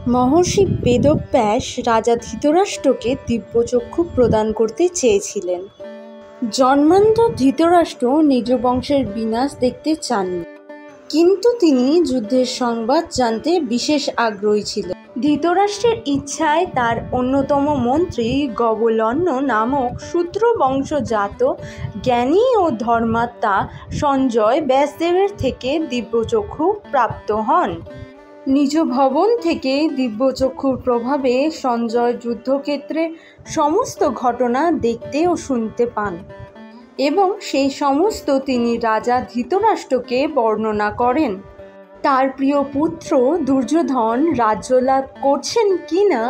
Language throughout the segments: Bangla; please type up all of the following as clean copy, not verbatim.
মহর্ষি বেদব্যাস রাজা ধৃতরাষ্ট্রকে দিব্যচক্ষু প্রদান করতে চেয়েছিলেন। জন্মান্ধ ধৃতরাষ্ট্র নিজ বংশের বিনাশ দেখতে চাননি, কিন্তু তিনি যুদ্ধের সংবাদ জানতে বিশেষ আগ্রহী ছিলেন। ধৃতরাষ্ট্রের ইচ্ছায় তার অন্যতম মন্ত্রী গবলন্য নামক শূদ্র বংশজাত জ্ঞানী ও ধর্মাত্মা সঞ্জয় ব্যাসদেবের থেকে দিব্যচক্ষু প্রাপ্ত হন। নিজ ভবন থেকে দিব্যচক্ষুর প্রভাবে সঞ্জয় যুদ্ধক্ষেত্রে সমস্ত ঘটনা দেখতে ও শুনতে পান এবং সেই সমস্ত তিনি রাজা ধৃতরাষ্ট্রকে বর্ণনা করেন। তার প্রিয় পুত্র দুর্যোধন রাজ্যলাভ করছেন কিনা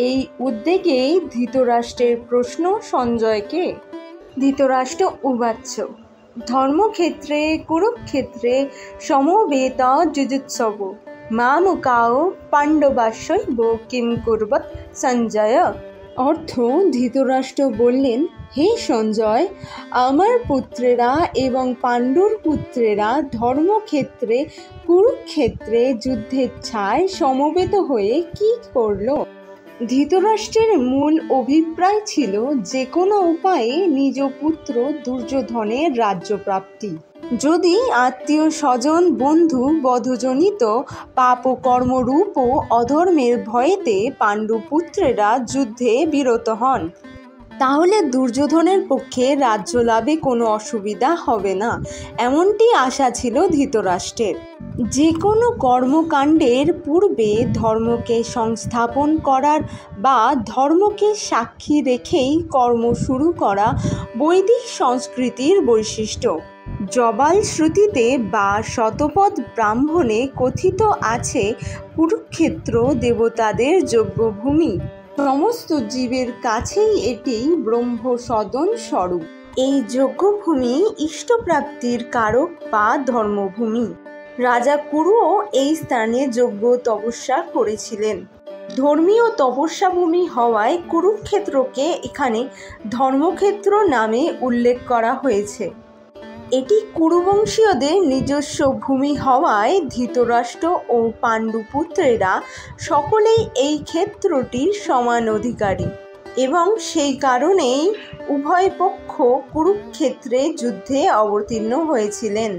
এই উদ্বেগেই ধৃতরাষ্ট্রের প্রশ্ন সঞ্জয়কে। ধৃতরাষ্ট্র উবাচ ধর্মক্ষেত্রে কুরুক্ষেত্রে সমবেত যুযুৎসব মামুকাও পাণ্ডবাস্যৈব কিং কুর্বৎ সঞ্জয়। অর্থ, ধৃতরাষ্ট্র বললেন, হে সঞ্জয়, আমার পুত্রেরা এবং পাণ্ডুর পুত্রেরা ধর্মক্ষেত্রে কুরুক্ষেত্রে যুদ্ধেচ্ছায় সমবেত হয়ে কি করল? ধৃতরাষ্ট্রের মূল অভিপ্রায় ছিল যে কোনো উপায়ে নিজ পুত্র দুর্যোধনের রাজ্যপ্রাপ্তি। যদি আত্মীয় স্বজন বন্ধু বধজনিত পাপ ও কর্মরূপ ও অধর্মের ভয়েতে পাণ্ডুপুত্রেরা যুদ্ধে বিরত হন, তাহলে দুর্যোধনের পক্ষে রাজ্য লাভে কোনো অসুবিধা হবে না, এমনটি আশা ছিল ধৃতরাষ্ট্রের। যে কোনো কর্মকাণ্ডের পূর্বে ধর্মকে সংস্থাপন করার বা ধর্মকে সাক্ষী রেখেই কর্ম শুরু করা বৈদিক সংস্কৃতির বৈশিষ্ট্য। জবাল শ্রুতিতে বা শতপথ ব্রাহ্মণে কথিত আছে, কুরুক্ষেত্র দেবতাদের যজ্ঞভূমি, সমস্ত জীবের কাছেই এটি ব্রহ্মসদন স্বরূপ। এই যজ্ঞভূমি ইষ্টপ্রাপ্তির কারক বা ধর্মভূমি। রাজা কুরুও এই স্থানে যজ্ঞ তপস্যা করেছিলেন। ধর্মীয় তপস্যাভূমি হওয়ায় কুরুক্ষেত্রকে এখানে ধর্মক্ষেত্র নামে উল্লেখ করা হয়েছে। এটি কুরুবংশীয়দের নিজস্ব ভূমি হওয়ায় ধৃতরাষ্ট্র ও পাণ্ডুপুত্রেরা সকলেই এই ক্ষেত্রটির সমান অধিকারী এবং সেই কারণেই উভয় পক্ষ কুরুক্ষেত্রে যুদ্ধে অবতীর্ণ হয়েছিলেন।